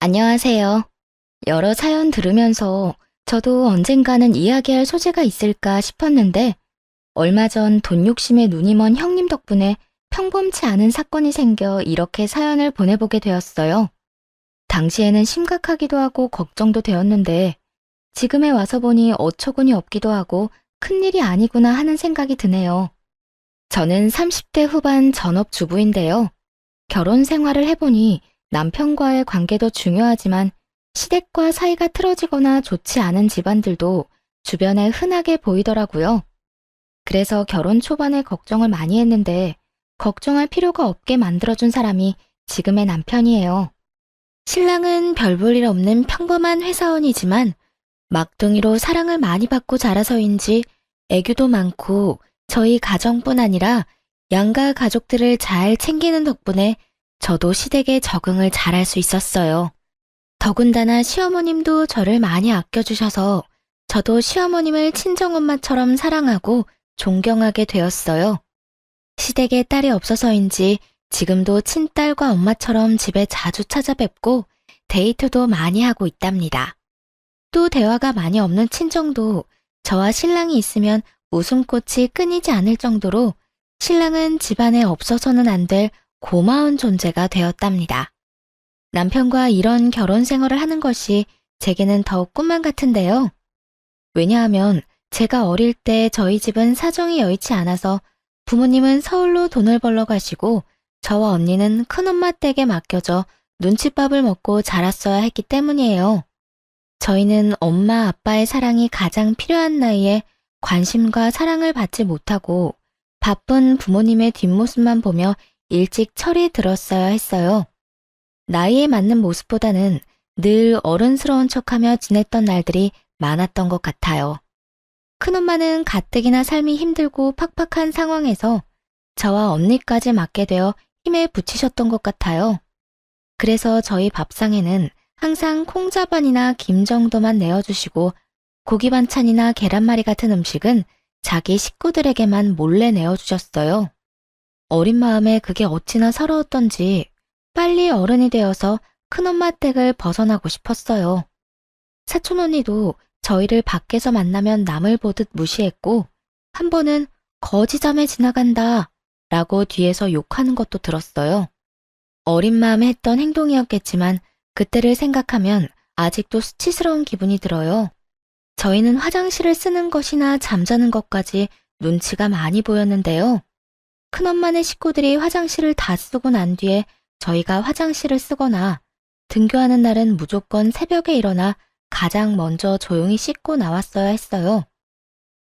안녕하세요. 여러 사연 들으면서 저도 언젠가는 이야기할 소재가 있을까 싶었는데 얼마 전 돈 욕심에 눈이 먼 형님 덕분에 평범치 않은 사건이 생겨 이렇게 사연을 보내보게 되었어요. 당시에는 심각하기도 하고 걱정도 되었는데 지금에 와서 보니 어처구니 없기도 하고 큰일이 아니구나 하는 생각이 드네요. 저는 30대 후반 전업주부인데요. 결혼 생활을 해보니 남편과의 관계도 중요하지만 시댁과 사이가 틀어지거나 좋지 않은 집안들도 주변에 흔하게 보이더라고요. 그래서 결혼 초반에 걱정을 많이 했는데 걱정할 필요가 없게 만들어준 사람이 지금의 남편이에요. 신랑은 별 볼 일 없는 평범한 회사원이지만 막둥이로 사랑을 많이 받고 자라서인지 애교도 많고 저희 가정뿐 아니라 양가 가족들을 잘 챙기는 덕분에 저도 시댁에 적응을 잘할 수 있었어요. 더군다나 시어머님도 저를 많이 아껴주셔서 저도 시어머님을 친정엄마처럼 사랑하고 존경하게 되었어요. 시댁에 딸이 없어서인지 지금도 친딸과 엄마처럼 집에 자주 찾아뵙고 데이트도 많이 하고 있답니다. 또 대화가 많이 없는 친정도 저와 신랑이 있으면 웃음꽃이 끊이지 않을 정도로 신랑은 집안에 없어서는 안 될 고마운 존재가 되었답니다. 남편과 이런 결혼 생활을 하는 것이 제게는 더욱 꿈만 같은데요. 왜냐하면 제가 어릴 때 저희 집은 사정이 여의치 않아서 부모님은 서울로 돈을 벌러 가시고 저와 언니는 큰엄마 댁에 맡겨져 눈칫밥을 먹고 자랐어야 했기 때문이에요. 저희는 엄마 아빠의 사랑이 가장 필요한 나이에 관심과 사랑을 받지 못하고 바쁜 부모님의 뒷모습만 보며 일찍 철이 들었어야 했어요. 나이에 맞는 모습보다는 늘 어른스러운 척하며 지냈던 날들이 많았던 것 같아요. 큰엄마는 가뜩이나 삶이 힘들고 팍팍한 상황에서 저와 언니까지 맡게 되어 힘에 부치셨던 것 같아요. 그래서 저희 밥상에는 항상 콩자반이나 김 정도만 내어주시고 고기 반찬이나 계란말이 같은 음식은 자기 식구들에게만 몰래 내어주셨어요. 어린 마음에 그게 어찌나 서러웠던지 빨리 어른이 되어서 큰엄마 댁을 벗어나고 싶었어요. 사촌 언니도 저희를 밖에서 만나면 남을 보듯 무시했고 한 번은 거지자매 지나간다 라고 뒤에서 욕하는 것도 들었어요. 어린 마음에 했던 행동이었겠지만 그때를 생각하면 아직도 수치스러운 기분이 들어요. 저희는 화장실을 쓰는 것이나 잠자는 것까지 눈치가 많이 보였는데요. 큰엄마네 식구들이 화장실을 다 쓰고 난 뒤에 저희가 화장실을 쓰거나 등교하는 날은 무조건 새벽에 일어나 가장 먼저 조용히 씻고 나왔어야 했어요.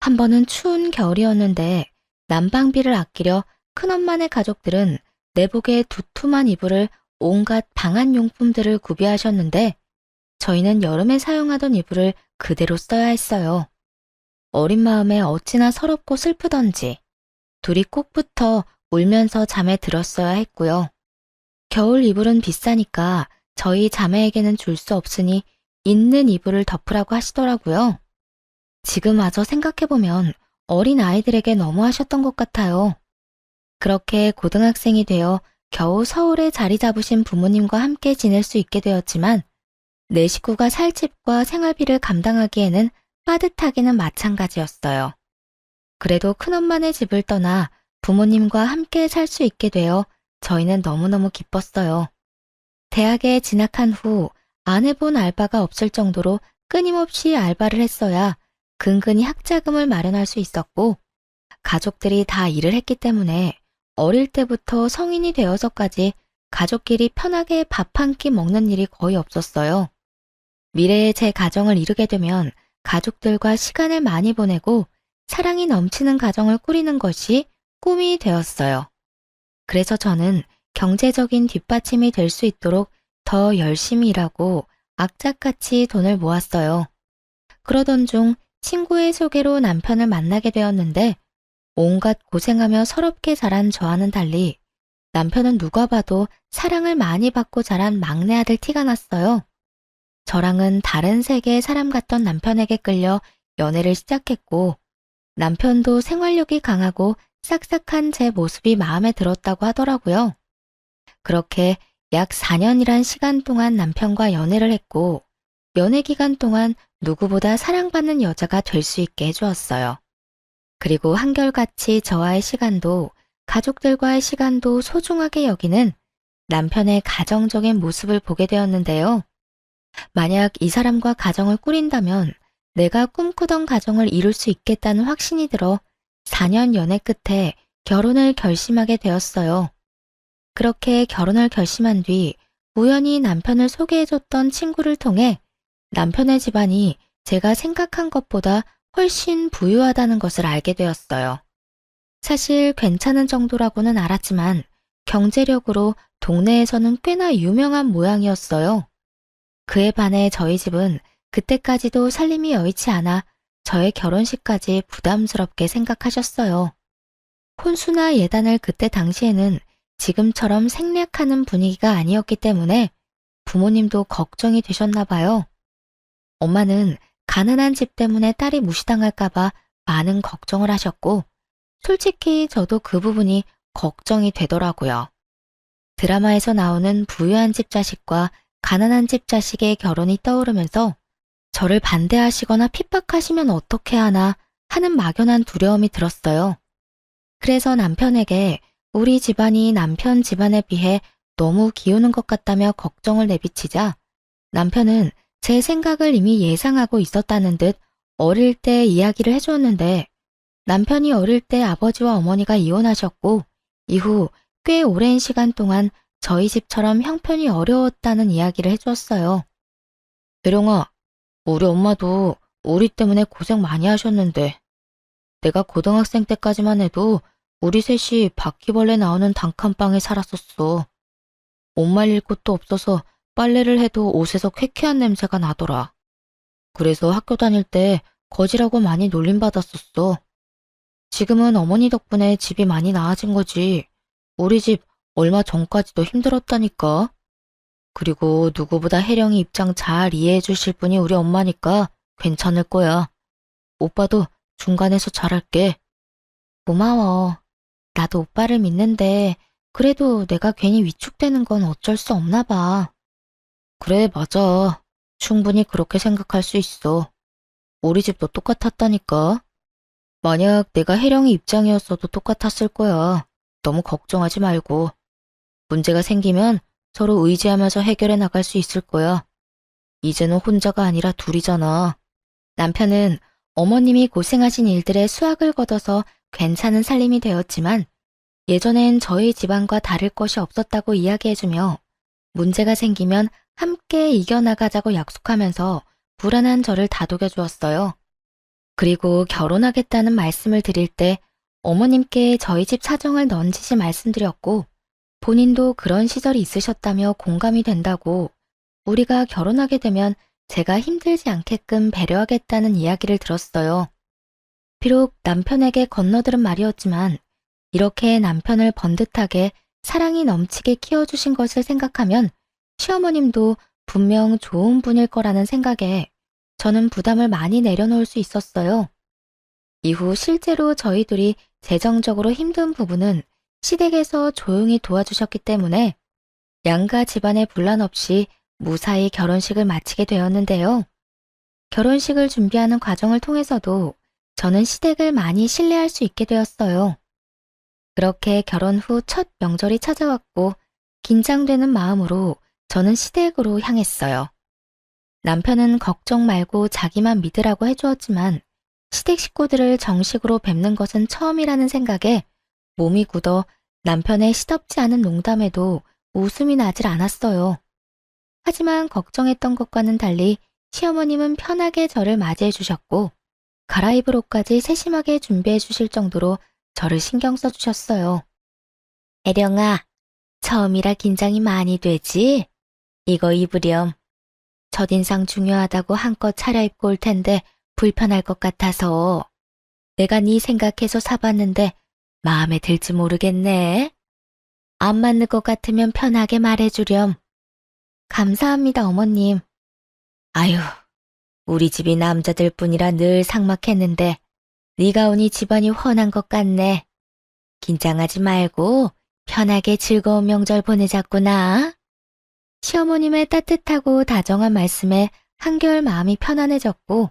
한 번은 추운 겨울이었는데 난방비를 아끼려 큰엄마네 가족들은 내복에 두툼한 이불을 온갖 방한용품들을 구비하셨는데 저희는 여름에 사용하던 이불을 그대로 써야 했어요. 어린 마음에 어찌나 서럽고 슬프던지 둘이 꼭 붙어 울면서 잠에 들었어야 했고요. 겨울 이불은 비싸니까 저희 자매에게는 줄 수 없으니 있는 이불을 덮으라고 하시더라고요. 지금 와서 생각해보면 어린 아이들에게 너무하셨던 것 같아요. 그렇게 고등학생이 되어 겨우 서울에 자리 잡으신 부모님과 함께 지낼 수 있게 되었지만 내 식구가 살 집과 생활비를 감당하기에는 빠듯하기는 마찬가지였어요. 그래도 큰엄마네 집을 떠나 부모님과 함께 살 수 있게 되어 저희는 너무너무 기뻤어요. 대학에 진학한 후 안 해본 알바가 없을 정도로 끊임없이 알바를 했어야 근근히 학자금을 마련할 수 있었고 가족들이 다 일을 했기 때문에 어릴 때부터 성인이 되어서까지 가족끼리 편하게 밥 한 끼 먹는 일이 거의 없었어요. 미래에 제 가정을 이루게 되면 가족들과 시간을 많이 보내고 사랑이 넘치는 가정을 꾸리는 것이 꿈이 되었어요. 그래서 저는 경제적인 뒷받침이 될 수 있도록 더 열심히 일하고 악착같이 돈을 모았어요. 그러던 중 친구의 소개로 남편을 만나게 되었는데 온갖 고생하며 서럽게 자란 저와는 달리 남편은 누가 봐도 사랑을 많이 받고 자란 막내 아들 티가 났어요. 저랑은 다른 세계의 사람 같던 남편에게 끌려 연애를 시작했고 남편도 생활력이 강하고 싹싹한 제 모습이 마음에 들었다고 하더라고요. 그렇게 약 4년이란 시간 동안 남편과 연애를 했고, 연애 기간 동안 누구보다 사랑받는 여자가 될 수 있게 해주었어요. 그리고 한결같이 저와의 시간도 가족들과의 시간도 소중하게 여기는 남편의 가정적인 모습을 보게 되었는데요. 만약 이 사람과 가정을 꾸린다면 내가 꿈꾸던 가정을 이룰 수 있겠다는 확신이 들어 4년 연애 끝에 결혼을 결심하게 되었어요. 그렇게 결혼을 결심한 뒤 우연히 남편을 소개해줬던 친구를 통해 남편의 집안이 제가 생각한 것보다 훨씬 부유하다는 것을 알게 되었어요. 사실 괜찮은 정도라고는 알았지만 경제력으로 동네에서는 꽤나 유명한 모양이었어요. 그에 반해 저희 집은 그때까지도 살림이 여의치 않아 저의 결혼식까지 부담스럽게 생각하셨어요. 혼수나 예단을 그때 당시에는 지금처럼 생략하는 분위기가 아니었기 때문에 부모님도 걱정이 되셨나 봐요. 엄마는 가난한 집 때문에 딸이 무시당할까봐 많은 걱정을 하셨고, 솔직히 저도 그 부분이 걱정이 되더라고요. 드라마에서 나오는 부유한 집 자식과 가난한 집 자식의 결혼이 떠오르면서 저를 반대하시거나 핍박하시면 어떻게 하나 하는 막연한 두려움이 들었어요. 그래서 남편에게 우리 집안이 남편 집안에 비해 너무 기우는 것 같다며 걱정을 내비치자 남편은 제 생각을 이미 예상하고 있었다는 듯 어릴 때 이야기를 해주었는데 남편이 어릴 때 아버지와 어머니가 이혼하셨고 이후 꽤 오랜 시간 동안 저희 집처럼 형편이 어려웠다는 이야기를 해주었어요. 대령아, 우리 엄마도 우리 때문에 고생 많이 하셨는데 내가 고등학생 때까지만 해도 우리 셋이 바퀴벌레 나오는 단칸방에 살았었어. 옷 말릴 곳도 없어서 빨래를 해도 옷에서 쾌쾌한 냄새가 나더라. 그래서 학교 다닐 때 거지라고 많이 놀림받았었어. 지금은 어머니 덕분에 집이 많이 나아진 거지. 우리 집 얼마 전까지도 힘들었다니까. 그리고 누구보다 혜령이 입장 잘 이해해 주실 분이 우리 엄마니까 괜찮을 거야. 오빠도 중간에서 잘할게. 고마워. 나도 오빠를 믿는데 그래도 내가 괜히 위축되는 건 어쩔 수 없나 봐. 그래, 맞아. 충분히 그렇게 생각할 수 있어. 우리 집도 똑같았다니까. 만약 내가 혜령이 입장이었어도 똑같았을 거야. 너무 걱정하지 말고. 문제가 생기면 서로 의지하면서 해결해 나갈 수 있을 거야. 이제는 혼자가 아니라 둘이잖아. 남편은 어머님이 고생하신 일들에 수확을 거둬서 괜찮은 살림이 되었지만 예전엔 저희 집안과 다를 것이 없었다고 이야기해주며 문제가 생기면 함께 이겨나가자고 약속하면서 불안한 저를 다독여 주었어요. 그리고 결혼하겠다는 말씀을 드릴 때 어머님께 저희 집 사정을 넌지시 말씀드렸고 본인도 그런 시절이 있으셨다며 공감이 된다고 우리가 결혼하게 되면 제가 힘들지 않게끔 배려하겠다는 이야기를 들었어요. 비록 남편에게 건너들은 말이었지만 이렇게 남편을 번듯하게 사랑이 넘치게 키워주신 것을 생각하면 시어머님도 분명 좋은 분일 거라는 생각에 저는 부담을 많이 내려놓을 수 있었어요. 이후 실제로 저희 둘이 재정적으로 힘든 부분은 시댁에서 조용히 도와주셨기 때문에 양가 집안의 분란 없이 무사히 결혼식을 마치게 되었는데요. 결혼식을 준비하는 과정을 통해서도 저는 시댁을 많이 신뢰할 수 있게 되었어요. 그렇게 결혼 후 첫 명절이 찾아왔고 긴장되는 마음으로 저는 시댁으로 향했어요. 남편은 걱정 말고 자기만 믿으라고 해주었지만 시댁 식구들을 정식으로 뵙는 것은 처음이라는 생각에 몸이 굳어 남편의 시덥지 않은 농담에도 웃음이 나질 않았어요. 하지만 걱정했던 것과는 달리 시어머님은 편하게 저를 맞이해 주셨고 갈아입을 옷까지 세심하게 준비해 주실 정도로 저를 신경 써 주셨어요. 혜령아, 처음이라 긴장이 많이 되지? 이거 입으렴. 첫인상 중요하다고 한껏 차려입고 올 텐데 불편할 것 같아서 내가 네 생각해서 사봤는데 마음에 들지 모르겠네. 안 맞는 것 같으면 편하게 말해주렴. 감사합니다, 어머님. 아유, 우리 집이 남자들 뿐이라 늘 삭막했는데 네가 오니 집안이 훤한 것 같네. 긴장하지 말고 편하게 즐거운 명절 보내자꾸나. 시어머님의 따뜻하고 다정한 말씀에 한결 마음이 편안해졌고,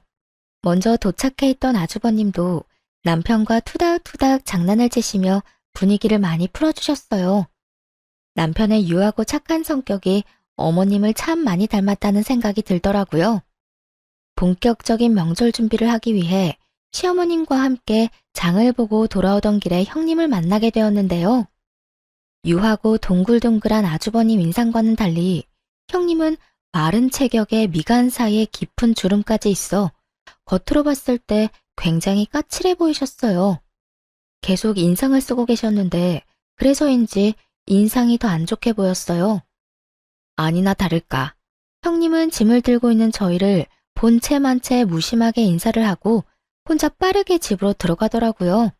먼저 도착해 있던 아주버님도 남편과 투닥투닥 장난을 치시며 분위기를 많이 풀어주셨어요. 남편의 유하고 착한 성격이 어머님을 참 많이 닮았다는 생각이 들더라고요. 본격적인 명절 준비를 하기 위해 시어머님과 함께 장을 보고 돌아오던 길에 형님을 만나게 되었는데요. 유하고 동글동글한 아주버님 인상과는 달리 형님은 마른 체격에 미간 사이에 깊은 주름까지 있어 겉으로 봤을 때 굉장히 까칠해 보이셨어요. 계속 인상을 쓰고 계셨는데 그래서인지 인상이 더 안 좋게 보였어요. 아니나 다를까 형님은 짐을 들고 있는 저희를 본체만체 무심하게 인사를 하고 혼자 빠르게 집으로 들어가더라고요.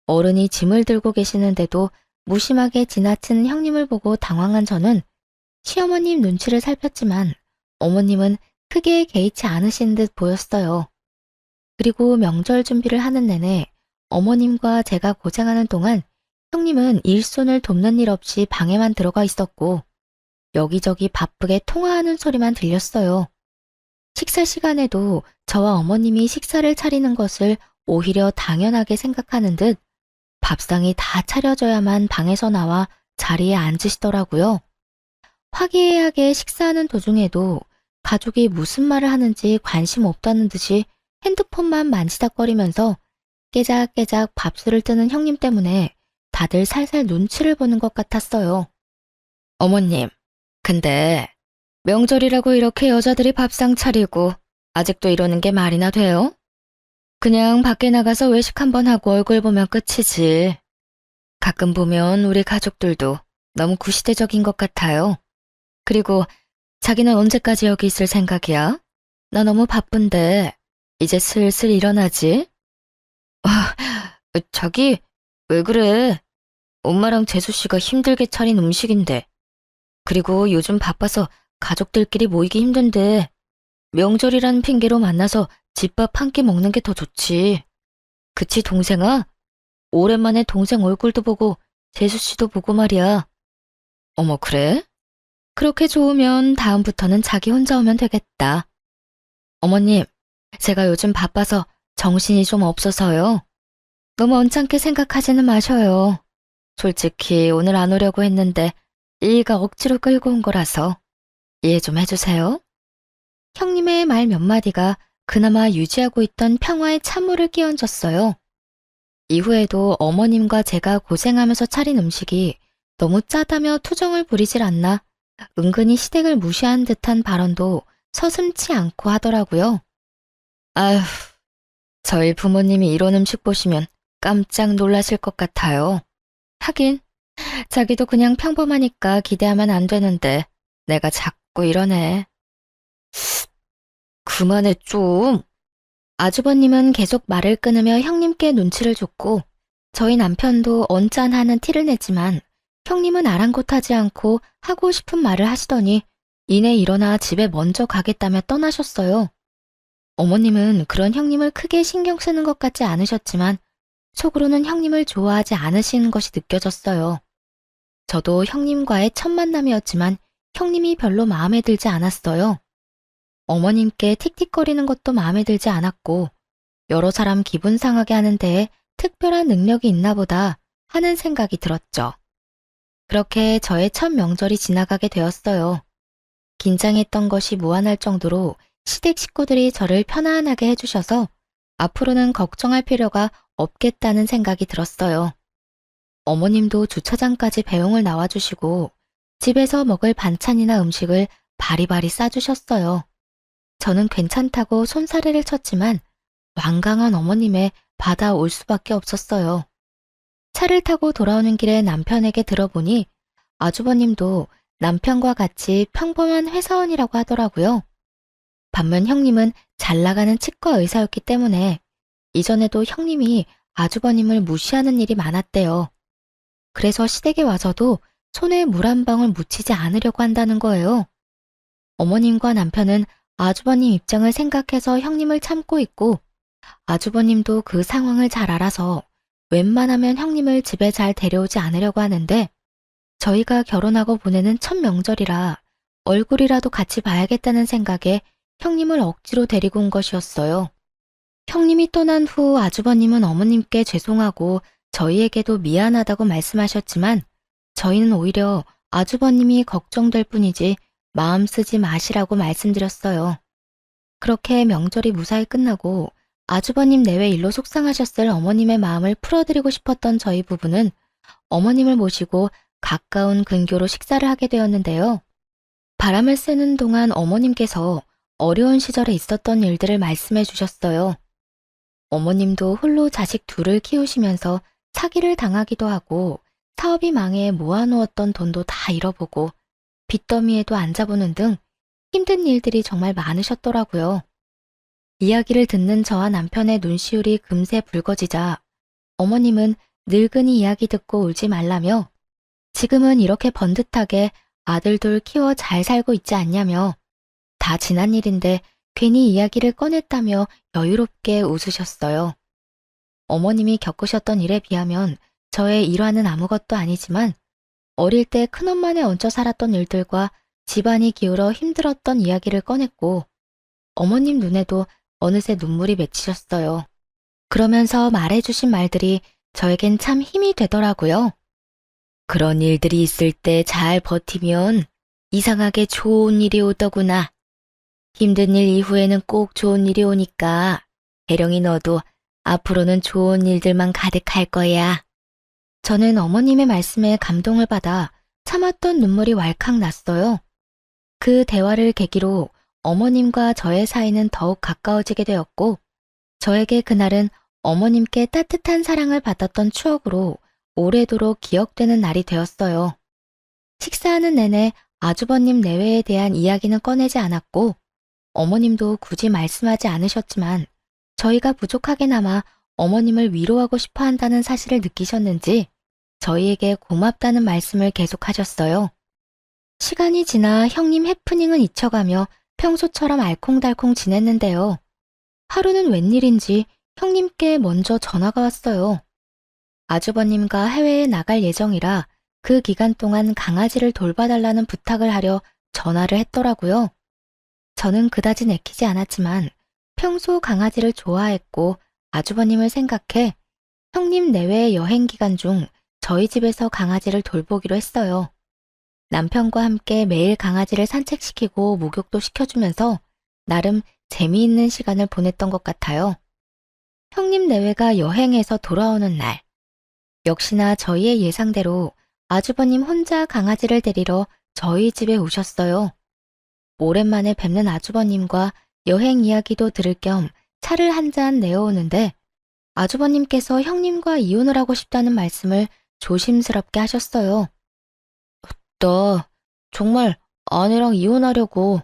어른이 짐을 들고 계시는데도 무심하게 지나치는 형님을 보고 당황한 저는 시어머님 눈치를 살폈지만 어머님은 크게 개의치 않으신 듯 보였어요. 그리고 명절 준비를 하는 내내 어머님과 제가 고생하는 동안 형님은 일손을 돕는 일 없이 방에만 들어가 있었고 여기저기 바쁘게 통화하는 소리만 들렸어요. 식사 시간에도 저와 어머님이 식사를 차리는 것을 오히려 당연하게 생각하는 듯 밥상이 다 차려져야만 방에서 나와 자리에 앉으시더라고요. 화기애애하게 식사하는 도중에도 가족이 무슨 말을 하는지 관심 없다는 듯이 핸드폰만 만지작거리면서 깨작깨작 밥술을 뜨는 형님 때문에 다들 살살 눈치를 보는 것 같았어요. 어머님, 근데 명절이라고 이렇게 여자들이 밥상 차리고 아직도 이러는 게 말이나 돼요? 그냥 밖에 나가서 외식 한번 하고 얼굴 보면 끝이지. 가끔 보면 우리 가족들도 너무 구시대적인 것 같아요. 그리고 자기는 언제까지 여기 있을 생각이야? 나 너무 바쁜데 이제 슬슬 일어나지? 아, 자기 왜 그래? 엄마랑 재수 씨가 힘들게 차린 음식인데. 그리고 요즘 바빠서 가족들끼리 모이기 힘든데 명절이라는 핑계로 만나서 집밥 한 끼 먹는 게 더 좋지. 그치 동생아? 오랜만에 동생 얼굴도 보고 재수 씨도 보고 말이야. 어머 그래? 그렇게 좋으면 다음부터는 자기 혼자 오면 되겠다. 어머님, 제가 요즘 바빠서 정신이 좀 없어서요. 너무 언짢게 생각하지는 마셔요. 솔직히 오늘 안 오려고 했는데 일가 억지로 끌고 온 거라서 이해 좀 해주세요. 형님의 말 몇 마디가 그나마 유지하고 있던 평화의 찬물을 끼얹었어요. 이후에도 어머님과 제가 고생하면서 차린 음식이 너무 짜다며 투정을 부리질 않나 은근히 시댁을 무시한 듯한 발언도 서슴지 않고 하더라고요. 아휴, 저희 부모님이 이런 음식 보시면 깜짝 놀라실 것 같아요. 하긴 자기도 그냥 평범하니까 기대하면 안 되는데 내가 자꾸 이러네. 그만해 좀. 아주버님은 계속 말을 끊으며 형님께 눈치를 줬고 저희 남편도 언짢아하는 티를 냈지만 형님은 아랑곳하지 않고 하고 싶은 말을 하시더니 이내 일어나 집에 먼저 가겠다며 떠나셨어요. 어머님은 그런 형님을 크게 신경 쓰는 것 같지 않으셨지만 속으로는 형님을 좋아하지 않으시는 것이 느껴졌어요. 저도 형님과의 첫 만남이었지만 형님이 별로 마음에 들지 않았어요. 어머님께 틱틱거리는 것도 마음에 들지 않았고 여러 사람 기분 상하게 하는 데에 특별한 능력이 있나 보다 하는 생각이 들었죠. 그렇게 저의 첫 명절이 지나가게 되었어요. 긴장했던 것이 무한할 정도로 시댁 식구들이 저를 편안하게 해주셔서 앞으로는 걱정할 필요가 없겠다는 생각이 들었어요. 어머님도 주차장까지 배웅을 나와주시고 집에서 먹을 반찬이나 음식을 바리바리 싸주셨어요. 저는 괜찮다고 손사래를 쳤지만 완강한 어머님에 받아올 수밖에 없었어요. 차를 타고 돌아오는 길에 남편에게 들어보니 아주버님도 남편과 같이 평범한 회사원이라고 하더라고요. 반면 형님은 잘 나가는 치과 의사였기 때문에 이전에도 형님이 아주버님을 무시하는 일이 많았대요. 그래서 시댁에 와서도 손에 물 한 방울 묻히지 않으려고 한다는 거예요. 어머님과 남편은 아주버님 입장을 생각해서 형님을 참고 있고 아주버님도 그 상황을 잘 알아서 웬만하면 형님을 집에 잘 데려오지 않으려고 하는데 저희가 결혼하고 보내는 첫 명절이라 얼굴이라도 같이 봐야겠다는 생각에 형님을 억지로 데리고 온 것이었어요. 형님이 떠난 후 아주버님은 어머님께 죄송하고 저희에게도 미안하다고 말씀하셨지만 저희는 오히려 아주버님이 걱정될 뿐이지 마음 쓰지 마시라고 말씀드렸어요. 그렇게 명절이 무사히 끝나고 아주버님 내외 일로 속상하셨을 어머님의 마음을 풀어드리고 싶었던 저희 부부는 어머님을 모시고 가까운 근교로 식사를 하게 되었는데요. 바람을 쐬는 동안 어머님께서 어려운 시절에 있었던 일들을 말씀해 주셨어요. 어머님도 홀로 자식 둘을 키우시면서 사기를 당하기도 하고 사업이 망해 모아놓았던 돈도 다 잃어보고 빚더미에도 앉아보는 등 힘든 일들이 정말 많으셨더라고요. 이야기를 듣는 저와 남편의 눈시울이 금세 붉어지자 어머님은 늙은이 이야기 듣고 울지 말라며 지금은 이렇게 번듯하게 아들 둘 키워 잘 살고 있지 않냐며 다 지난 일인데 괜히 이야기를 꺼냈다며 여유롭게 웃으셨어요. 어머님이 겪으셨던 일에 비하면 저의 일화는 아무것도 아니지만 어릴 때 큰엄마네 얹혀 살았던 일들과 집안이 기울어 힘들었던 이야기를 꺼냈고 어머님 눈에도 어느새 눈물이 맺히셨어요. 그러면서 말해주신 말들이 저에겐 참 힘이 되더라고요. 그런 일들이 있을 때 잘 버티면 이상하게 좋은 일이 오더구나. 힘든 일 이후에는 꼭 좋은 일이 오니까 대령이 너도 앞으로는 좋은 일들만 가득할 거야. 저는 어머님의 말씀에 감동을 받아 참았던 눈물이 왈칵 났어요. 그 대화를 계기로 어머님과 저의 사이는 더욱 가까워지게 되었고 저에게 그날은 어머님께 따뜻한 사랑을 받았던 추억으로 오래도록 기억되는 날이 되었어요. 식사하는 내내 아주버님 내외에 대한 이야기는 꺼내지 않았고 어머님도 굳이 말씀하지 않으셨지만 저희가 부족하게나마 어머님을 위로하고 싶어 한다는 사실을 느끼셨는지 저희에게 고맙다는 말씀을 계속하셨어요. 시간이 지나 형님 해프닝은 잊혀가며 평소처럼 알콩달콩 지냈는데요. 하루는 웬일인지 형님께 먼저 전화가 왔어요. 아주버님과 해외에 나갈 예정이라 그 기간 동안 강아지를 돌봐달라는 부탁을 하려 전화를 했더라고요. 저는 그다지 내키지 않았지만 평소 강아지를 좋아했고 아주버님을 생각해 형님 내외의 여행 기간 중 저희 집에서 강아지를 돌보기로 했어요. 남편과 함께 매일 강아지를 산책시키고 목욕도 시켜주면서 나름 재미있는 시간을 보냈던 것 같아요. 형님 내외가 여행에서 돌아오는 날, 역시나 저희의 예상대로 아주버님 혼자 강아지를 데리러 저희 집에 오셨어요. 오랜만에 뵙는 아주버님과 여행 이야기도 들을 겸 차를 한 잔 내어오는데 아주버님께서 형님과 이혼을 하고 싶다는 말씀을 조심스럽게 하셨어요. 나 정말 아내랑 이혼하려고.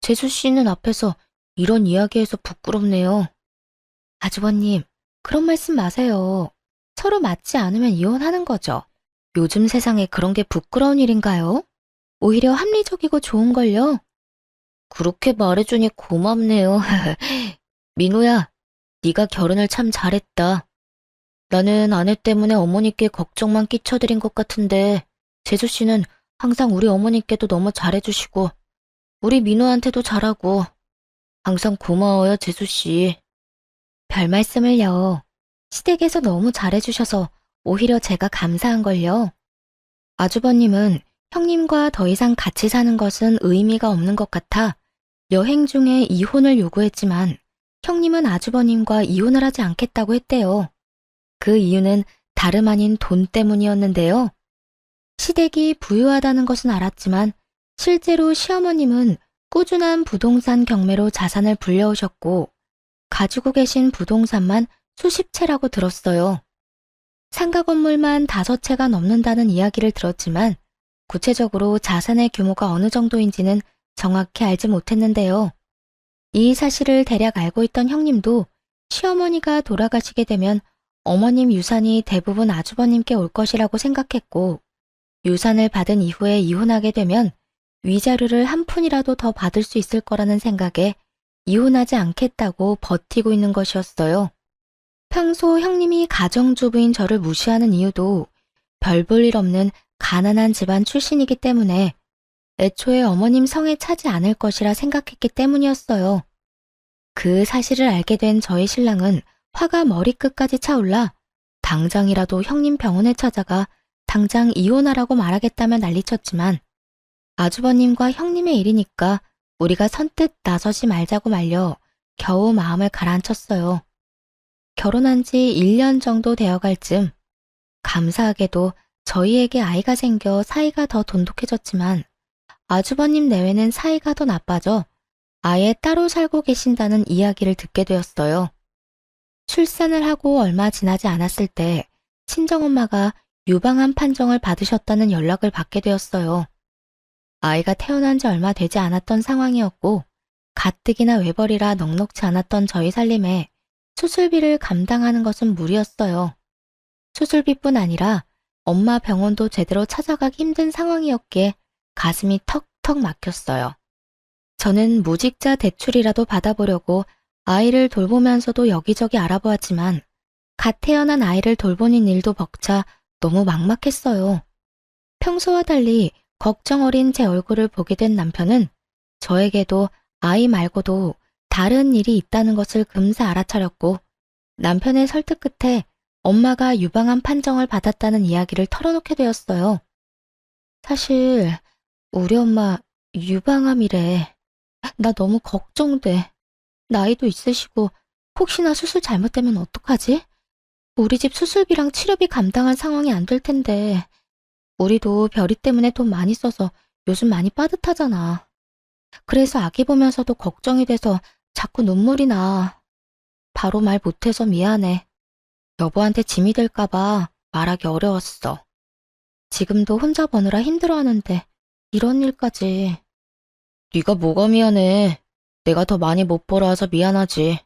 재수 씨는 앞에서 이런 이야기해서 부끄럽네요. 아주버님, 그런 말씀 마세요. 서로 맞지 않으면 이혼하는 거죠. 요즘 세상에 그런 게 부끄러운 일인가요? 오히려 합리적이고 좋은걸요. 그렇게 말해주니 고맙네요. 민호야, 네가 결혼을 참 잘했다. 나는 아내 때문에 어머니께 걱정만 끼쳐드린 것 같은데 재수 씨는 항상 우리 어머니께도 너무 잘해주시고 우리 민호한테도 잘하고 항상 고마워요, 재수 씨. 별 말씀을요. 시댁에서 너무 잘해주셔서 오히려 제가 감사한걸요. 아주버님은 형님과 더 이상 같이 사는 것은 의미가 없는 것 같아 여행 중에 이혼을 요구했지만 형님은 아주버님과 이혼을 하지 않겠다고 했대요. 그 이유는 다름 아닌 돈 때문이었는데요. 시댁이 부유하다는 것은 알았지만 실제로 시어머님은 꾸준한 부동산 경매로 자산을 불려오셨고 가지고 계신 부동산만 수십 채라고 들었어요. 상가 건물만 5채가 넘는다는 이야기를 들었지만 구체적으로 자산의 규모가 어느 정도인지는 정확히 알지 못했는데요. 이 사실을 대략 알고 있던 형님도 시어머니가 돌아가시게 되면 어머님 유산이 대부분 아주버님께 올 것이라고 생각했고 유산을 받은 이후에 이혼하게 되면 위자료를 한 푼이라도 더 받을 수 있을 거라는 생각에 이혼하지 않겠다고 버티고 있는 것이었어요. 평소 형님이 가정주부인 저를 무시하는 이유도 별 볼 일 없는 가난한 집안 출신이기 때문에 애초에 어머님 성에 차지 않을 것이라 생각했기 때문이었어요. 그 사실을 알게 된 저희 신랑은 화가 머리끝까지 차올라 당장이라도 형님 병원에 찾아가 당장 이혼하라고 말하겠다며 난리쳤지만 아주버님과 형님의 일이니까 우리가 선뜻 나서지 말자고 말려 겨우 마음을 가라앉혔어요. 결혼한 지 1년 정도 되어갈 즈음 감사하게도 저희에게 아이가 생겨 사이가 더 돈독해졌지만 아주버님 내외는 사이가 더 나빠져 아예 따로 살고 계신다는 이야기를 듣게 되었어요. 출산을 하고 얼마 지나지 않았을 때 친정엄마가 유방암 판정을 받으셨다는 연락을 받게 되었어요. 아이가 태어난 지 얼마 되지 않았던 상황이었고 가뜩이나 외벌이라 넉넉지 않았던 저희 살림에 수술비를 감당하는 것은 무리였어요. 수술비뿐 아니라 엄마 병원도 제대로 찾아가기 힘든 상황이었기에 가슴이 턱턱 막혔어요. 저는 무직자 대출이라도 받아보려고 아이를 돌보면서도 여기저기 알아보았지만 갓 태어난 아이를 돌보는 일도 벅차 너무 막막했어요. 평소와 달리 걱정 어린 제 얼굴을 보게 된 남편은 저에게도 아이 말고도 다른 일이 있다는 것을 금세 알아차렸고 남편의 설득 끝에 엄마가 유방암 판정을 받았다는 이야기를 털어놓게 되었어요. 사실 우리 엄마 유방암이래. 나 너무 걱정돼. 나이도 있으시고 혹시나 수술 잘못되면 어떡하지? 우리 집 수술비랑 치료비 감당할 상황이 안 될 텐데 우리도 별이 때문에 돈 많이 써서 요즘 많이 빠듯하잖아. 그래서 아기 보면서도 걱정이 돼서 자꾸 눈물이 나. 바로 말 못해서 미안해. 여보한테 짐이 될까봐 말하기 어려웠어. 지금도 혼자 버느라 힘들어하는데 이런 일까지. 네가 뭐가 미안해. 내가 더 많이 못 벌어와서 미안하지.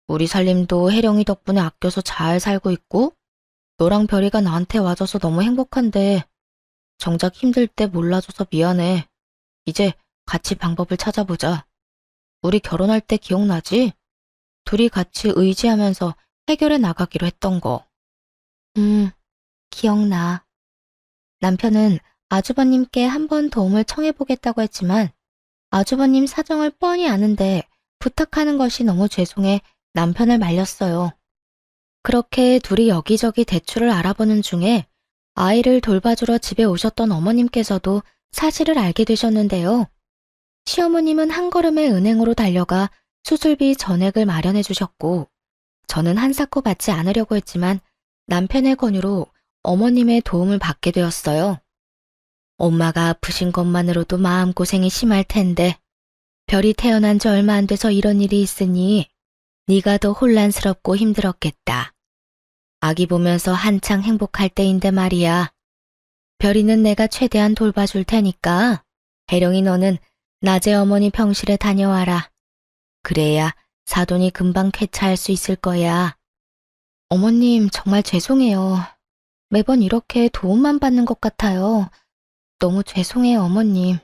우리 살림도 혜령이 덕분에 아껴서 잘 살고 있고 너랑 별이가 나한테 와줘서 너무 행복한데 정작 힘들 때 몰라줘서 미안해. 이제 같이 방법을 찾아보자. 우리 결혼할 때 기억나지? 둘이 같이 의지하면서 해결해 나가기로 했던 거. 기억나. 남편은 아주버님께 한번 도움을 청해보겠다고 했지만 아주버님 사정을 뻔히 아는데 부탁하는 것이 너무 죄송해 남편을 말렸어요. 그렇게 둘이 여기저기 대출을 알아보는 중에 아이를 돌봐주러 집에 오셨던 어머님께서도 사실을 알게 되셨는데요. 시어머님은 한 걸음에 은행으로 달려가 수술비 전액을 마련해 주셨고 저는 한사코 받지 않으려고 했지만 남편의 권유로 어머님의 도움을 받게 되었어요. 엄마가 아프신 것만으로도 마음고생이 심할 텐데 별이 태어난 지 얼마 안 돼서 이런 일이 있으니 네가 더 혼란스럽고 힘들었겠다. 아기 보면서 한창 행복할 때인데 말이야. 별이는 내가 최대한 돌봐줄 테니까 혜령이 너는 낮에 어머니 병실에 다녀와라. 그래야 사돈이 금방 쾌차할 수 있을 거야. 어머님 정말 죄송해요. 매번 이렇게 도움만 받는 것 같아요. 너무 죄송해요 어머님.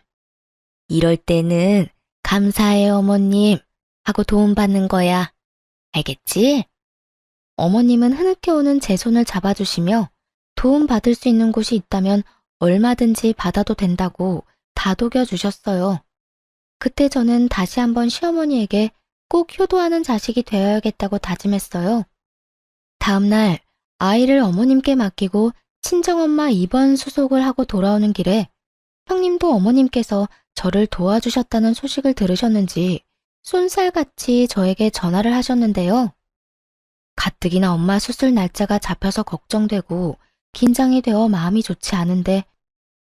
이럴 때는 감사해요 어머님 하고 도움받는 거야. 알겠지? 어머님은 흐느껴오는 제 손을 잡아주시며 도움받을 수 있는 곳이 있다면 얼마든지 받아도 된다고 다독여 주셨어요. 그때 저는 다시 한번 시어머니에게 꼭 효도하는 자식이 되어야겠다고 다짐했어요. 다음날 아이를 어머님께 맡기고 친정엄마 입원 수속을 하고 돌아오는 길에 형님도 어머님께서 저를 도와주셨다는 소식을 들으셨는지 쏜살같이 저에게 전화를 하셨는데요. 가뜩이나 엄마 수술 날짜가 잡혀서 걱정되고 긴장이 되어 마음이 좋지 않은데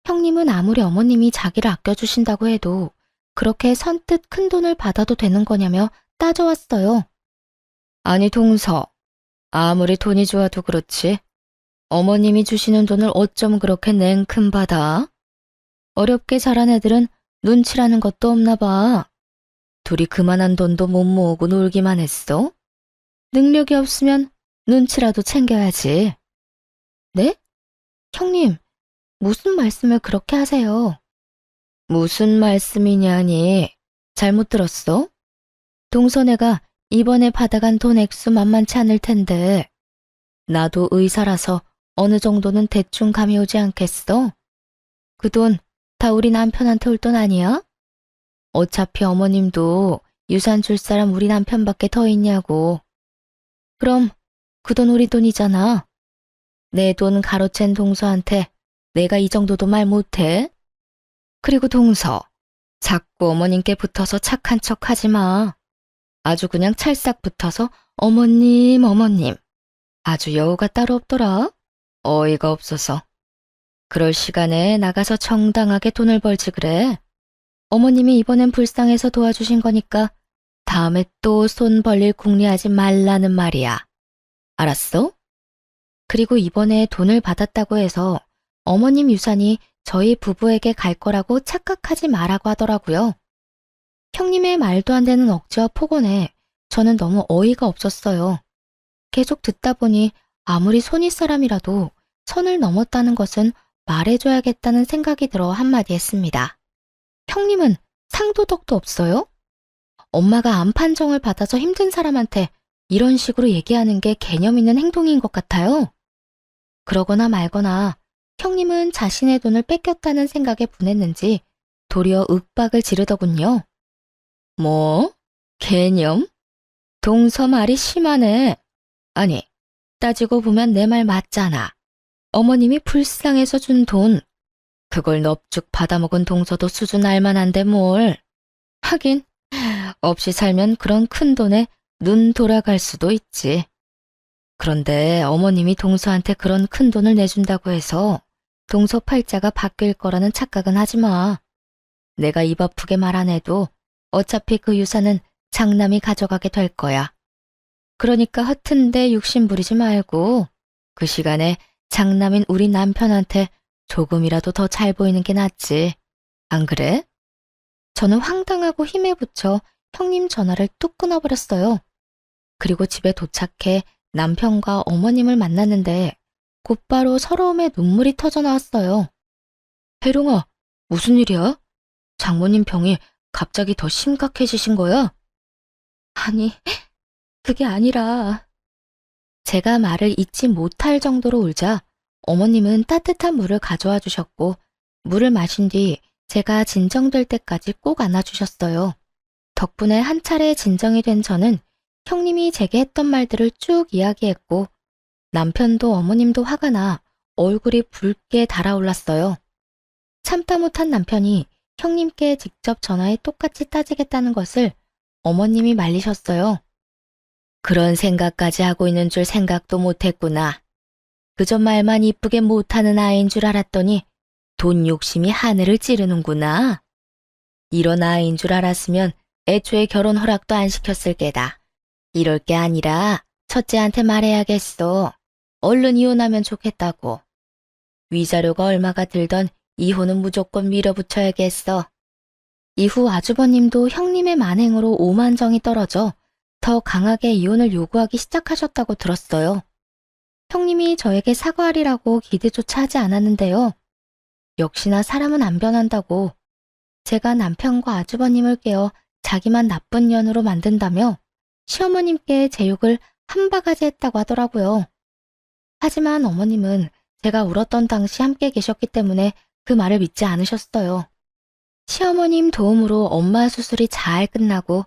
형님은 아무리 어머님이 자기를 아껴주신다고 해도 그렇게 선뜻 큰 돈을 받아도 되는 거냐며 따져왔어요. 아니 동서, 아무리 돈이 좋아도 그렇지. 어머님이 주시는 돈을 어쩜 그렇게 냉큼 받아? 어렵게 자란 애들은 눈치라는 것도 없나 봐. 둘이 그만한 돈도 못 모으고 놀기만 했어? 능력이 없으면 눈치라도 챙겨야지. 네? 형님, 무슨 말씀을 그렇게 하세요? 무슨 말씀이냐니? 잘못 들었어? 동서네가 이번에 받아간 돈 액수 만만치 않을 텐데 나도 의사라서 어느 정도는 대충 감이 오지 않겠어? 그 돈 다 우리 남편한테 올 돈 아니야? 어차피 어머님도 유산 줄 사람 우리 남편밖에 더 있냐고. 그럼 그 돈 우리 돈이잖아. 내 돈 가로챈 동서한테 내가 이 정도도 말 못해? 그리고 동서, 자꾸 어머님께 붙어서 착한 척 하지 마. 아주 그냥 찰싹 붙어서 어머님, 어머님. 아주 여우가 따로 없더라. 어이가 없어서. 그럴 시간에 나가서 정당하게 돈을 벌지 그래. 어머님이 이번엔 불쌍해서 도와주신 거니까 다음에 또 손 벌릴 궁리하지 말라는 말이야. 알았어? 그리고 이번에 돈을 받았다고 해서 어머님 유산이 저희 부부에게 갈 거라고 착각하지 말라고 하더라고요. 형님의 말도 안 되는 억지와 폭언에 저는 너무 어이가 없었어요. 계속 듣다 보니 아무리 손윗 사람이라도 선을 넘었다는 것은 말해줘야겠다는 생각이 들어 한마디 했습니다. 형님은 상도덕도 없어요? 엄마가 암 판정을 받아서 힘든 사람한테 이런 식으로 얘기하는 게 개념 있는 행동인 것 같아요. 그러거나 말거나 형님은 자신의 돈을 뺏겼다는 생각에 분했는지 도리어 윽박을 지르더군요. 뭐? 개념? 동서 말이 심하네. 아니, 따지고 보면 내 말 맞잖아. 어머님이 불쌍해서 준 돈. 그걸 넙죽 받아먹은 동서도 수준 알만한데 뭘. 하긴, 없이 살면 그런 큰 돈에 눈 돌아갈 수도 있지. 그런데 어머님이 동서한테 그런 큰 돈을 내준다고 해서 동서 팔자가 바뀔 거라는 착각은 하지 마. 내가 입 아프게 말 안 해도 어차피 그 유산은 장남이 가져가게 될 거야. 그러니까 허튼데 욕심 부리지 말고 그 시간에 장남인 우리 남편한테 조금이라도 더 잘 보이는 게 낫지. 안 그래? 저는 황당하고 힘에 부쳐 형님 전화를 뚝 끊어버렸어요. 그리고 집에 도착해 남편과 어머님을 만났는데 곧바로 서러움에 눈물이 터져 나왔어요. 혜룡아, 무슨 일이야? 장모님 병이 갑자기 더 심각해지신 거야? 아니, 그게 아니라 제가 말을 잇지 못할 정도로 울자 어머님은 따뜻한 물을 가져와 주셨고 물을 마신 뒤 제가 진정될 때까지 꼭 안아주셨어요. 덕분에 한 차례 진정이 된 저는 형님이 제게 했던 말들을 쭉 이야기했고 남편도 어머님도 화가 나 얼굴이 붉게 달아올랐어요. 참다 못한 남편이 형님께 직접 전화해 똑같이 따지겠다는 것을 어머님이 말리셨어요. 그런 생각까지 하고 있는 줄 생각도 못했구나. 그저 말만 이쁘게 못하는 아이인 줄 알았더니 돈 욕심이 하늘을 찌르는구나. 이런 아이인 줄 알았으면 애초에 결혼 허락도 안 시켰을 게다. 이럴 게 아니라 첫째한테 말해야겠어. 얼른 이혼하면 좋겠다고. 위자료가 얼마가 들던 이혼은 무조건 밀어붙여야겠어. 이후 아주버님도 형님의 만행으로 오만정이 떨어져 더 강하게 이혼을 요구하기 시작하셨다고 들었어요. 형님이 저에게 사과하리라고 기대조차 하지 않았는데요. 역시나 사람은 안 변한다고 제가 남편과 아주버님을 깨워 자기만 나쁜 년으로 만든다며 시어머님께 제 욕을 한 바가지 했다고 하더라고요. 하지만 어머님은 제가 울었던 당시 함께 계셨기 때문에 그 말을 믿지 않으셨어요. 시어머님 도움으로 엄마 수술이 잘 끝나고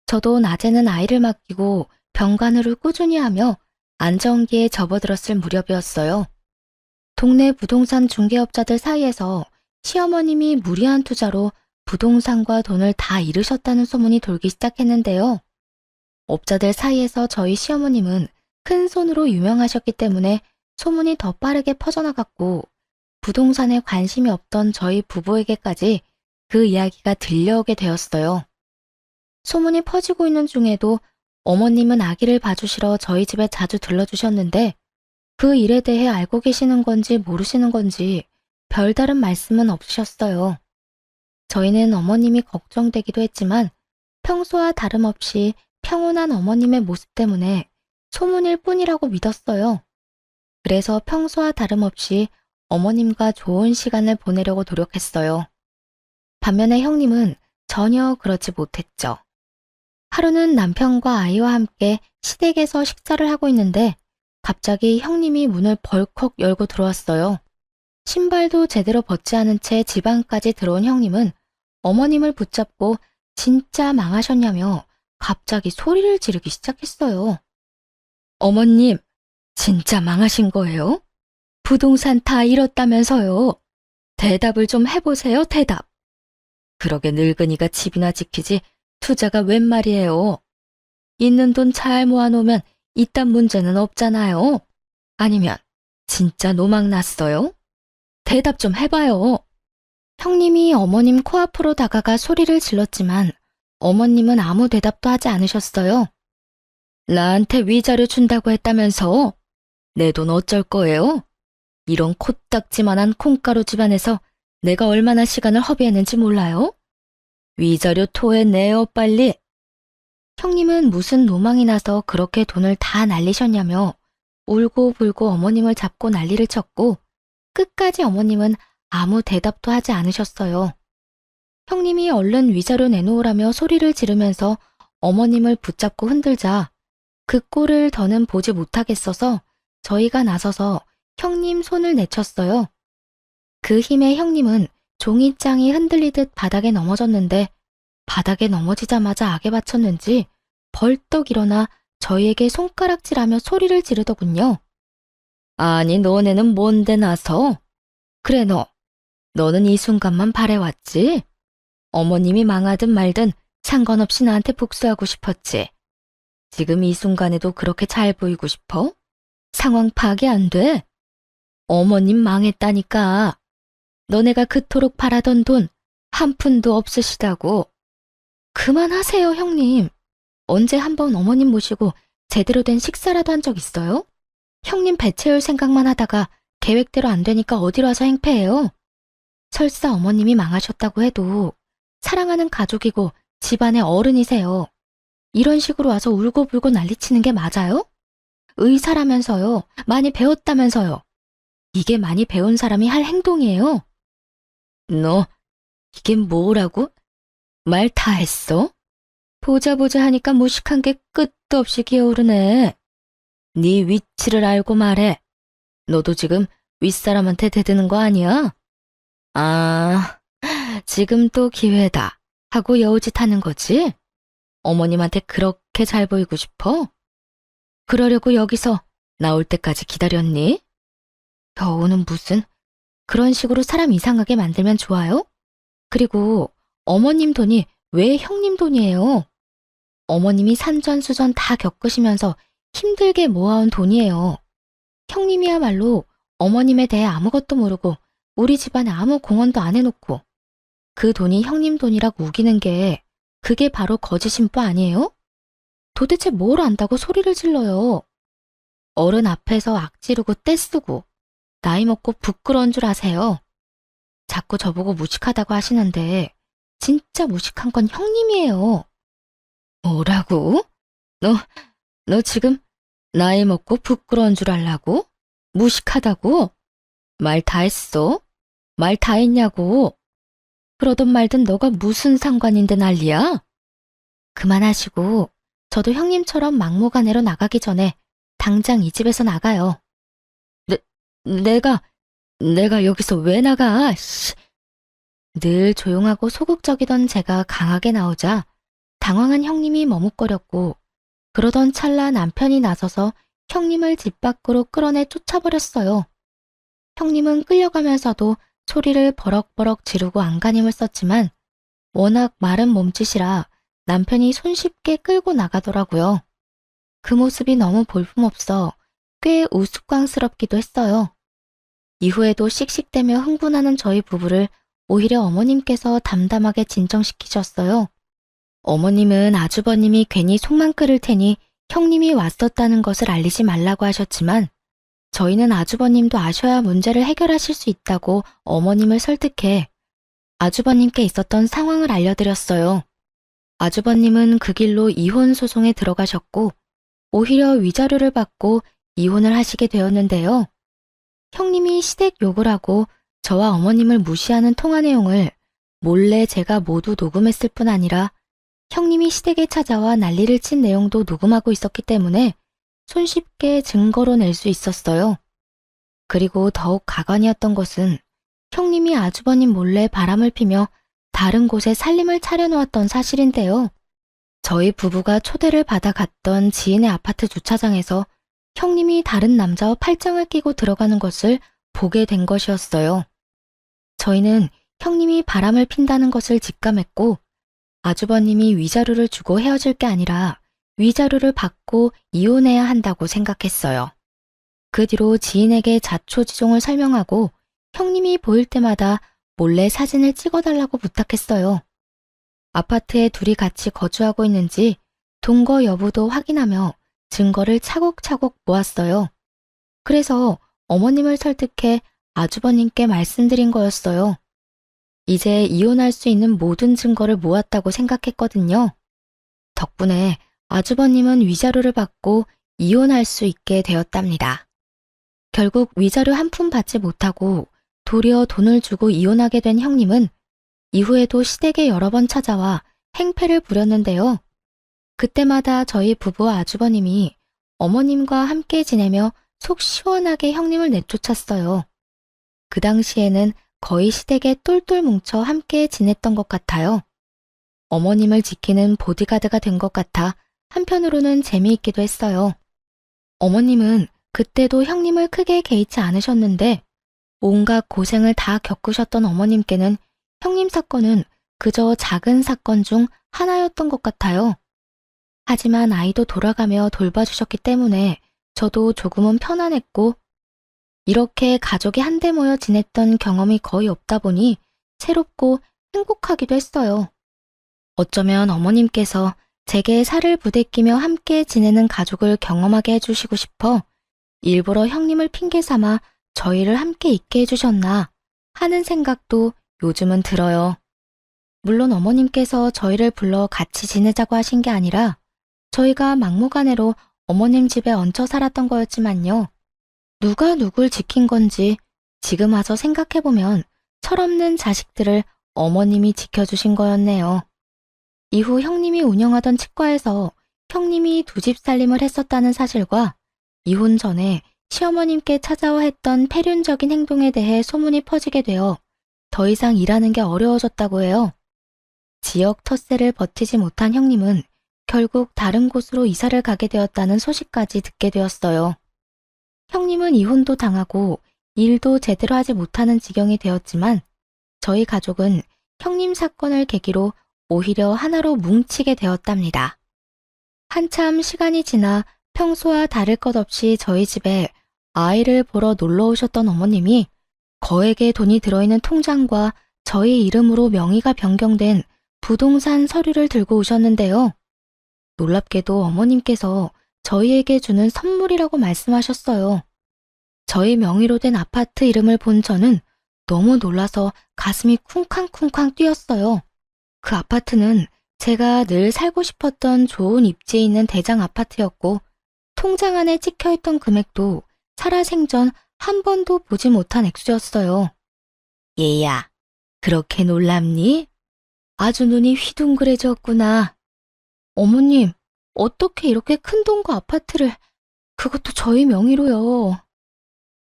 저도 낮에는 아이를 맡기고 병간호를 꾸준히 하며 안정기에 접어들었을 무렵이었어요. 동네 부동산 중개업자들 사이에서 시어머님이 무리한 투자로 부동산과 돈을 다 잃으셨다는 소문이 돌기 시작했는데요. 업자들 사이에서 저희 시어머님은 큰 손으로 유명하셨기 때문에 소문이 더 빠르게 퍼져나갔고 부동산에 관심이 없던 저희 부부에게까지 그 이야기가 들려오게 되었어요. 소문이 퍼지고 있는 중에도 어머님은 아기를 봐주시러 저희 집에 자주 들러주셨는데 그 일에 대해 알고 계시는 건지 모르시는 건지 별다른 말씀은 없으셨어요. 저희는 어머님이 걱정되기도 했지만 평소와 다름없이 평온한 어머님의 모습 때문에 소문일 뿐이라고 믿었어요. 그래서 평소와 다름없이 어머님과 좋은 시간을 보내려고 노력했어요. 반면에 형님은 전혀 그렇지 못했죠. 하루는 남편과 아이와 함께 시댁에서 식사를 하고 있는데 갑자기 형님이 문을 벌컥 열고 들어왔어요. 신발도 제대로 벗지 않은 채 집 안까지 들어온 형님은 어머님을 붙잡고 진짜 망하셨냐며 갑자기 소리를 지르기 시작했어요. 어머님, 진짜 망하신 거예요? 부동산 다 잃었다면서요. 대답을 좀 해보세요, 대답. 그러게 늙은이가 집이나 지키지 투자가 웬 말이에요. 있는 돈 잘 모아놓으면 이딴 문제는 없잖아요. 아니면 진짜 노망 났어요? 대답 좀 해봐요. 형님이 어머님 코앞으로 다가가 소리를 질렀지만 어머님은 아무 대답도 하지 않으셨어요. 나한테 위자료 준다고 했다면서? 내 돈 어쩔 거예요? 이런 코딱지만한 콩가루 집안에서 내가 얼마나 시간을 허비했는지 몰라요? 위자료 토해내요, 빨리. 형님은 무슨 노망이 나서 그렇게 돈을 다 날리셨냐며 울고불고 어머님을 잡고 난리를 쳤고 끝까지 어머님은 아무 대답도 하지 않으셨어요. 형님이 얼른 위자료 내놓으라며 소리를 지르면서 어머님을 붙잡고 흔들자 그 꼴을 더는 보지 못하겠어서 저희가 나서서 형님 손을 내쳤어요. 그 힘에 형님은 종이장이 흔들리듯 바닥에 넘어졌는데 바닥에 넘어지자마자 악에 받쳤는지 벌떡 일어나 저희에게 손가락질하며 소리를 지르더군요. 아니 너네는 뭔데 나서? 그래 너는 이 순간만 바래왔지? 어머님이 망하든 말든 상관없이 나한테 복수하고 싶었지. 지금 이 순간에도 그렇게 잘 보이고 싶어? 상황 파악이 안 돼? 어머님 망했다니까. 너네가 그토록 바라던 돈 한 푼도 없으시다고. 그만하세요, 형님. 언제 한번 어머님 모시고 제대로 된 식사라도 한 적 있어요? 형님 배 채울 생각만 하다가 계획대로 안 되니까 어디로 와서 행패해요? 설사 어머님이 망하셨다고 해도 사랑하는 가족이고 집안의 어른이세요. 이런 식으로 와서 울고불고 난리치는 게 맞아요? 의사라면서요. 많이 배웠다면서요. 이게 많이 배운 사람이 할 행동이에요. 너 이게 뭐라고? 말 다 했어? 보자 하니까 무식한 게 끝도 없이 기어오르네. 네 위치를 알고 말해. 너도 지금 윗사람한테 대드는 거 아니야? 아, 지금 또 기회다 하고 여우짓 하는 거지? 어머님한테 그렇게 잘 보이고 싶어? 그러려고 여기서 나올 때까지 기다렸니? 여우는 무슨 그런 식으로 사람 이상하게 만들면 좋아요? 그리고 어머님 돈이 왜 형님 돈이에요? 어머님이 산전수전 다 겪으시면서 힘들게 모아온 돈이에요. 형님이야말로 어머님에 대해 아무것도 모르고 우리 집안에 아무 공헌도 안 해놓고 그 돈이 형님 돈이라고 우기는 게 그게 바로 거짓인 바 아니에요? 도대체 뭘 안다고 소리를 질러요? 어른 앞에서 악지르고 떼쓰고 나이 먹고 부끄러운 줄 아세요? 자꾸 저보고 무식하다고 하시는데 진짜 무식한 건 형님이에요. 뭐라고? 너 지금 나이 먹고 부끄러운 줄 알라고? 무식하다고? 말 다 했어? 말 다 했냐고? 그러든 말든 너가 무슨 상관인데 난리야? 그만하시고 저도 형님처럼 막무가내로 나가기 전에 당장 이 집에서 나가요. 내가 여기서 왜 나가? 씨. 늘 조용하고 소극적이던 제가 강하게 나오자 당황한 형님이 머뭇거렸고 그러던 찰나 남편이 나서서 형님을 집 밖으로 끌어내 쫓아버렸어요. 형님은 끌려가면서도 소리를 버럭버럭 지르고 안간힘을 썼지만 워낙 마른 몸짓이라 남편이 손쉽게 끌고 나가더라고요. 그 모습이 너무 볼품없어 꽤 우스꽝스럽기도 했어요. 이후에도 씩씩대며 흥분하는 저희 부부를 오히려 어머님께서 담담하게 진정시키셨어요. 어머님은 아주버님이 괜히 속만 끓일 테니 형님이 왔었다는 것을 알리지 말라고 하셨지만 저희는 아주버님도 아셔야 문제를 해결하실 수 있다고 어머님을 설득해 아주버님께 있었던 상황을 알려드렸어요. 아주버님은 그 길로 이혼 소송에 들어가셨고 오히려 위자료를 받고 이혼을 하시게 되었는데요. 형님이 시댁 욕을 하고 저와 어머님을 무시하는 통화 내용을 몰래 제가 모두 녹음했을 뿐 아니라 형님이 시댁에 찾아와 난리를 친 내용도 녹음하고 있었기 때문에 손쉽게 증거로 낼 수 있었어요. 그리고 더욱 가관이었던 것은 형님이 아주버님 몰래 바람을 피며 다른 곳에 살림을 차려놓았던 사실인데요. 저희 부부가 초대를 받아 갔던 지인의 아파트 주차장에서 형님이 다른 남자와 팔짱을 끼고 들어가는 것을 보게 된 것이었어요. 저희는 형님이 바람을 핀다는 것을 직감했고 아주버님이 위자료를 주고 헤어질 게 아니라 위자료를 받고 이혼해야 한다고 생각했어요. 그 뒤로 지인에게 자초지종을 설명하고 형님이 보일 때마다 몰래 사진을 찍어달라고 부탁했어요. 아파트에 둘이 같이 거주하고 있는지 동거 여부도 확인하며 증거를 차곡차곡 모았어요. 그래서 어머님을 설득해 아주버님께 말씀드린 거였어요. 이제 이혼할 수 있는 모든 증거를 모았다고 생각했거든요. 덕분에 아주버님은 위자료를 받고 이혼할 수 있게 되었답니다. 결국 위자료 한 푼 받지 못하고 도리어 돈을 주고 이혼하게 된 형님은 이후에도 시댁에 여러 번 찾아와 행패를 부렸는데요. 그때마다 저희 부부와 아주버님이 어머님과 함께 지내며 속 시원하게 형님을 내쫓았어요. 그 당시에는 거의 시댁에 똘똘 뭉쳐 함께 지냈던 것 같아요. 어머님을 지키는 보디가드가 된 것 같아 한편으로는 재미있기도 했어요. 어머님은 그때도 형님을 크게 개의치 않으셨는데 온갖 고생을 다 겪으셨던 어머님께는 형님 사건은 그저 작은 사건 중 하나였던 것 같아요. 하지만 아이도 돌아가며 돌봐주셨기 때문에 저도 조금은 편안했고 이렇게 가족이 한데 모여 지냈던 경험이 거의 없다 보니 새롭고 행복하기도 했어요. 어쩌면 어머님께서 제게 살을 부대끼며 함께 지내는 가족을 경험하게 해주시고 싶어 일부러 형님을 핑계 삼아 저희를 함께 있게 해주셨나 하는 생각도 요즘은 들어요. 물론 어머님께서 저희를 불러 같이 지내자고 하신 게 아니라 저희가 막무가내로 어머님 집에 얹혀 살았던 거였지만요. 누가 누굴 지킨 건지 지금 와서 생각해보면 철없는 자식들을 어머님이 지켜주신 거였네요. 이후 형님이 운영하던 치과에서 형님이 두 집 살림을 했었다는 사실과 이혼 전에 시어머님께 찾아와 했던 폐륜적인 행동에 대해 소문이 퍼지게 되어 더 이상 일하는 게 어려워졌다고 해요. 지역 텃세를 버티지 못한 형님은 결국 다른 곳으로 이사를 가게 되었다는 소식까지 듣게 되었어요. 형님은 이혼도 당하고 일도 제대로 하지 못하는 지경이 되었지만 저희 가족은 형님 사건을 계기로 오히려 하나로 뭉치게 되었답니다. 한참 시간이 지나 평소와 다를 것 없이 저희 집에 아이를 보러 놀러 오셨던 어머님이 거액의 돈이 들어있는 통장과 저희 이름으로 명의가 변경된 부동산 서류를 들고 오셨는데요. 놀랍게도 어머님께서 저희에게 주는 선물이라고 말씀하셨어요. 저희 명의로 된 아파트 이름을 본 저는 너무 놀라서 가슴이 쿵쾅쿵쾅 뛰었어요. 그 아파트는 제가 늘 살고 싶었던 좋은 입지에 있는 대장 아파트였고 통장 안에 찍혀있던 금액도 살아생전 한 번도 보지 못한 액수였어요. 얘야, 그렇게 놀랍니? 아주 눈이 휘둥그레졌구나. 어머님, 어떻게 이렇게 큰 돈과 아파트를, 그것도 저희 명의로요.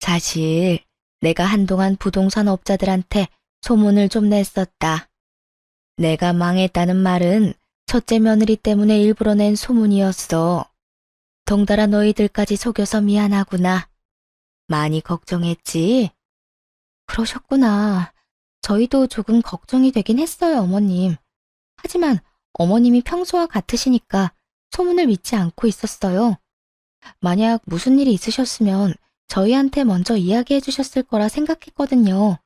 사실 내가 한동안 부동산 업자들한테 소문을 좀 냈었다. 내가 망했다는 말은 첫째 며느리 때문에 일부러 낸 소문이었어. 덩달아 너희들까지 속여서 미안하구나. 많이 걱정했지? 그러셨구나. 저희도 조금 걱정이 되긴 했어요, 어머님. 하지만 어머님이 평소와 같으시니까 소문을 믿지 않고 있었어요. 만약 무슨 일이 있으셨으면 저희한테 먼저 이야기해 주셨을 거라 생각했거든요.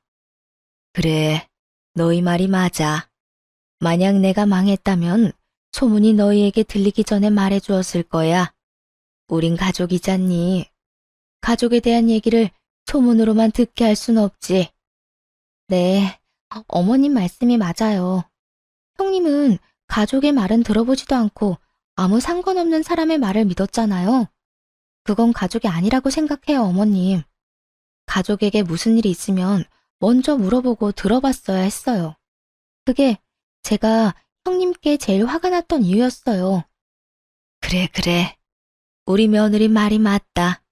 그래, 너희 말이 맞아. 만약 내가 망했다면 소문이 너희에게 들리기 전에 말해 주었을 거야. 우린 가족이잖니. 가족에 대한 얘기를 소문으로만 듣게 할 순 없지. 네, 어머님 말씀이 맞아요. 형님은 가족의 말은 들어보지도 않고 아무 상관없는 사람의 말을 믿었잖아요. 그건 가족이 아니라고 생각해요, 어머님. 가족에게 무슨 일이 있으면 먼저 물어보고 들어봤어야 했어요. 그게 제가 형님께 제일 화가 났던 이유였어요. 그래. 우리 며느리 말이 맞다.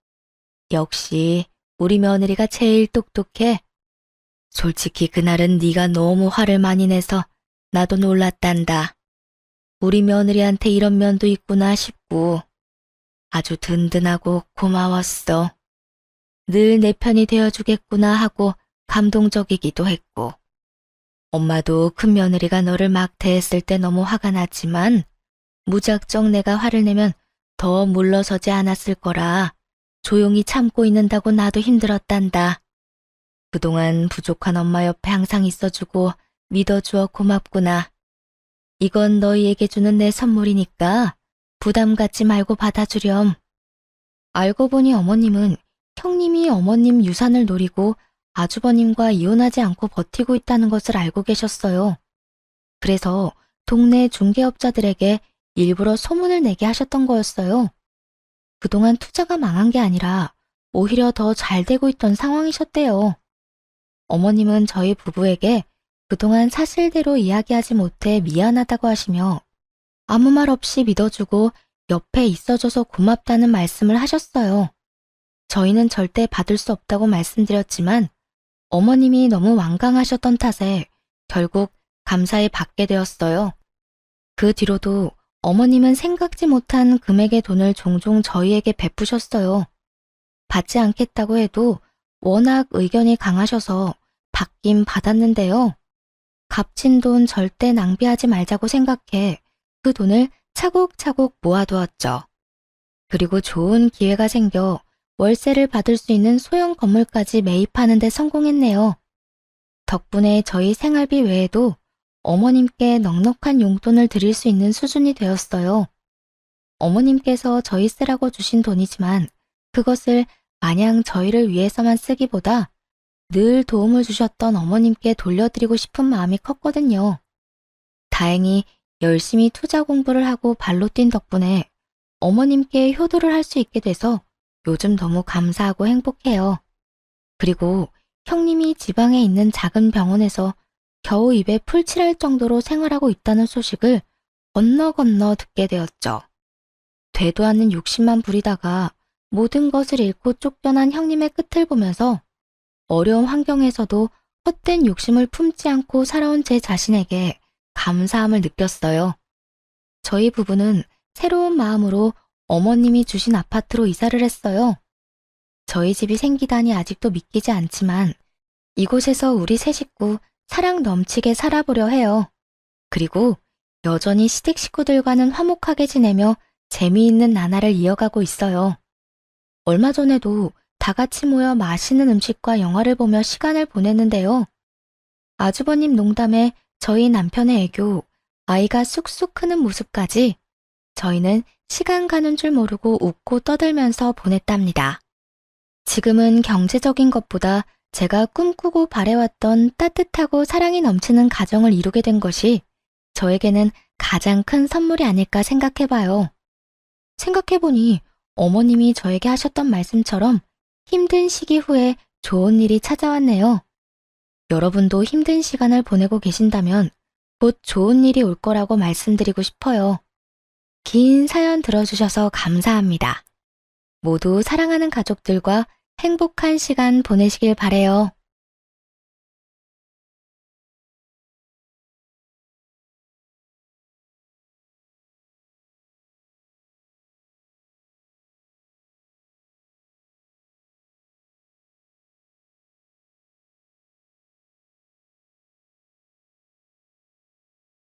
역시 우리 며느리가 제일 똑똑해. 솔직히 그날은 네가 너무 화를 많이 내서 나도 놀랐단다. 우리 며느리한테 이런 면도 있구나 싶고 아주 든든하고 고마웠어. 늘 내 편이 되어주겠구나 하고 감동적이기도 했고 엄마도 큰 며느리가 너를 막 대했을 때 너무 화가 났지만 무작정 내가 화를 내면 더 물러서지 않았을 거라 조용히 참고 있는다고 나도 힘들었단다. 그동안 부족한 엄마 옆에 항상 있어주고 믿어주어 고맙구나. 이건 너희에게 주는 내 선물이니까 부담 갖지 말고 받아주렴. 알고 보니 어머님은 형님이 어머님 유산을 노리고 아주버님과 이혼하지 않고 버티고 있다는 것을 알고 계셨어요. 그래서 동네 중개업자들에게 일부러 소문을 내게 하셨던 거였어요. 그동안 투자가 망한 게 아니라 오히려 더 잘 되고 있던 상황이셨대요. 어머님은 저희 부부에게 그동안 사실대로 이야기하지 못해 미안하다고 하시며 아무 말 없이 믿어주고 옆에 있어줘서 고맙다는 말씀을 하셨어요. 저희는 절대 받을 수 없다고 말씀드렸지만 어머님이 너무 완강하셨던 탓에 결국 감사히 받게 되었어요. 그 뒤로도 어머님은 생각지 못한 금액의 돈을 종종 저희에게 베푸셨어요. 받지 않겠다고 해도 워낙 의견이 강하셔서 받긴 받았는데요. 값진 돈 절대 낭비하지 말자고 생각해 그 돈을 차곡차곡 모아두었죠. 그리고 좋은 기회가 생겨 월세를 받을 수 있는 소형 건물까지 매입하는 데 성공했네요. 덕분에 저희 생활비 외에도 어머님께 넉넉한 용돈을 드릴 수 있는 수준이 되었어요. 어머님께서 저희 쓰라고 주신 돈이지만 그것을 마냥 저희를 위해서만 쓰기보다 늘 도움을 주셨던 어머님께 돌려드리고 싶은 마음이 컸거든요. 다행히 열심히 투자 공부를 하고 발로 뛴 덕분에 어머님께 효도를 할 수 있게 돼서 요즘 너무 감사하고 행복해요. 그리고 형님이 지방에 있는 작은 병원에서 겨우 입에 풀 칠할 정도로 생활하고 있다는 소식을 건너 듣게 되었죠. 되도 않는 욕심만 부리다가 모든 것을 잃고 쫓겨난 형님의 끝을 보면서 어려운 환경에서도 헛된 욕심을 품지 않고 살아온 제 자신에게 감사함을 느꼈어요. 저희 부부는 새로운 마음으로 어머님이 주신 아파트로 이사를 했어요. 저희 집이 생기다니 아직도 믿기지 않지만 이곳에서 우리 세 식구 사랑 넘치게 살아보려 해요. 그리고 여전히 시댁 식구들과는 화목하게 지내며 재미있는 나날을 이어가고 있어요. 얼마 전에도 다 같이 모여 맛있는 음식과 영화를 보며 시간을 보냈는데요. 아주버님 농담에 저희 남편의 애교, 아이가 쑥쑥 크는 모습까지 저희는 시간 가는 줄 모르고 웃고 떠들면서 보냈답니다. 지금은 경제적인 것보다 제가 꿈꾸고 바래왔던 따뜻하고 사랑이 넘치는 가정을 이루게 된 것이 저에게는 가장 큰 선물이 아닐까 생각해봐요. 생각해보니 어머님이 저에게 하셨던 말씀처럼 힘든 시기 후에 좋은 일이 찾아왔네요. 여러분도 힘든 시간을 보내고 계신다면 곧 좋은 일이 올 거라고 말씀드리고 싶어요. 긴 사연 들어주셔서 감사합니다. 모두 사랑하는 가족들과 행복한 시간 보내시길 바래요.